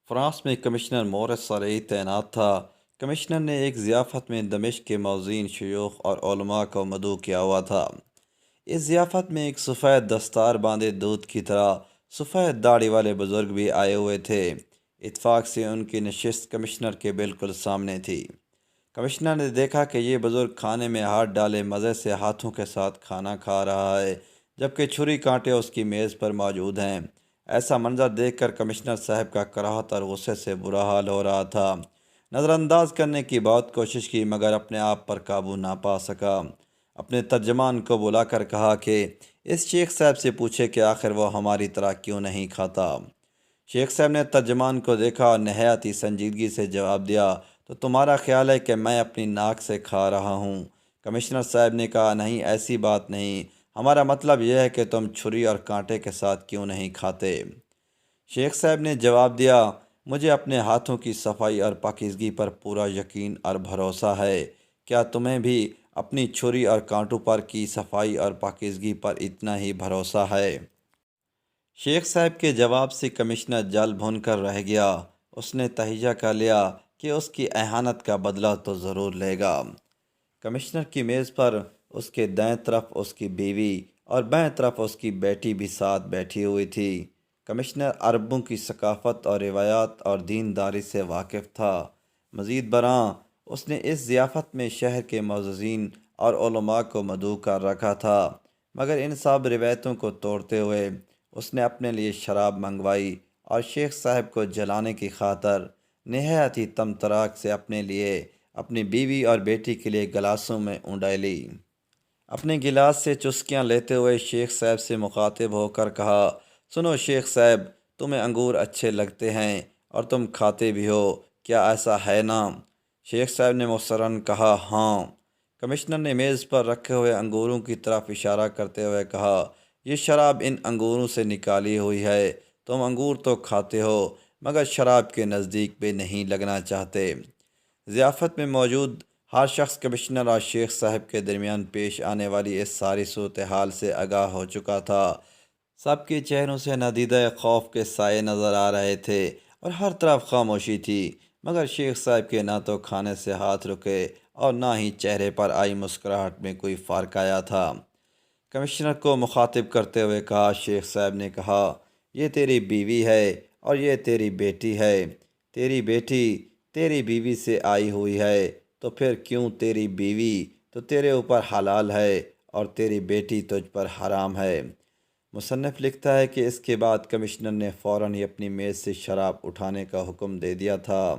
France میں commissioner مورس علیہ تعینات تھا۔ کمشنر نے ایک ضیافت میں دمشق کے موذین شیوخ اور علماء کو مدعو کیا ہوا تھا۔ اس ضیافت میں ایک سفید دستار باندھے دودھ کی طرح سفید داڑھی والے بزرگ بھی آئے ہوئے تھے۔ اتفاق سے ان کی نشست کمشنر کے بالکل سامنے تھی۔ کمشنر نے دیکھا کہ یہ بزرگ کھانے میں ہاتھ ڈالے مزے سے ہاتھوں کے ساتھ کھانا کھا رہا ہے، جبکہ چھری کانٹے اس کی میز پر موجود ہیں۔ ایسا منظر دیکھ کر کمشنر صاحب کا کراہت اور غصے سے برا حال ہو رہا تھا۔ نظر انداز کرنے کی بہت کوشش کی مگر اپنے آپ پر قابو نہ پا سکا۔ اپنے ترجمان کو بلا کر کہا کہ اس شیخ صاحب سے پوچھے کہ آخر وہ ہماری طرح کیوں نہیں کھاتا۔ شیخ صاحب نے ترجمان کو دیکھا اور نہایت ہی سنجیدگی سے جواب دیا، تو تمہارا خیال ہے کہ میں اپنی ناک سے کھا رہا ہوں؟ کمشنر صاحب نے کہا، نہیں، ایسی بات نہیں، ہمارا مطلب یہ ہے کہ تم چھری اور کانٹے کے ساتھ کیوں نہیں کھاتے؟ شیخ صاحب نے جواب دیا، مجھے اپنے ہاتھوں کی صفائی اور پاکیزگی پر پورا یقین اور بھروسہ ہے۔ کیا تمہیں بھی اپنی چھری اور کانٹوں پر کی صفائی اور پاکیزگی پر اتنا ہی بھروسہ ہے؟ شیخ صاحب کے جواب سے کمشنر جل بھون کر رہ گیا۔ اس نے تہیہ کر لیا کہ اس کی اہانت کا بدلہ تو ضرور لے گا۔ کمشنر کی میز پر اس کے دائیں طرف اس کی بیوی اور بائیں طرف اس کی بیٹی بھی ساتھ بیٹھی ہوئی تھی۔ کمشنر عربوں کی ثقافت اور روایات اور دینداری سے واقف تھا۔ مزید برآں اس نے اس ضیافت میں شہر کے معززین اور علماء کو مدعو کر رکھا تھا، مگر ان سب روایتوں کو توڑتے ہوئے اس نے اپنے لیے شراب منگوائی اور شیخ صاحب کو جلانے کی خاطر نہایت ہی تمطراق سے اپنے لیے، اپنی بیوی اور بیٹی کے لیے گلاسوں میں اونڈائی لی۔ اپنے گلاس سے چسکیاں لیتے ہوئے شیخ صاحب سے مخاطب ہو کر کہا، سنو شیخ صاحب، تمہیں انگور اچھے لگتے ہیں اور تم کھاتے بھی ہو، کیا ایسا ہے نا؟ شیخ صاحب نے مصرن کہا، ہاں۔ کمشنر نے میز پر رکھے ہوئے انگوروں کی طرف اشارہ کرتے ہوئے کہا، یہ شراب ان انگوروں سے نکالی ہوئی ہے۔ تم انگور تو کھاتے ہو مگر شراب کے نزدیک بھی نہیں لگنا چاہتے۔ ضیافت میں موجود ہر شخص کمشنر اور شیخ صاحب کے درمیان پیش آنے والی اس ساری صورتحال سے آگاہ ہو چکا تھا۔ سب کے چہروں سے ندیدہ خوف کے سائے نظر آ رہے تھے اور ہر طرف خاموشی تھی، مگر شیخ صاحب کے نہ تو کھانے سے ہاتھ رکے اور نہ ہی چہرے پر آئی مسکراہٹ میں کوئی فرق آیا تھا۔ کمشنر کو مخاطب کرتے ہوئے کہا، شیخ صاحب نے کہا، یہ تیری بیوی ہے اور یہ تیری بیٹی ہے۔ تیری بیٹی تیری بیوی سے آئی ہوئی ہے، تو پھر کیوں تیری بیوی تو تیرے اوپر حلال ہے اور تیری بیٹی تجھ پر حرام ہے؟ مصنف لکھتا ہے کہ اس کے بعد کمشنر نے فوراً ہی اپنی میز سے شراب اٹھانے کا حکم دے دیا تھا۔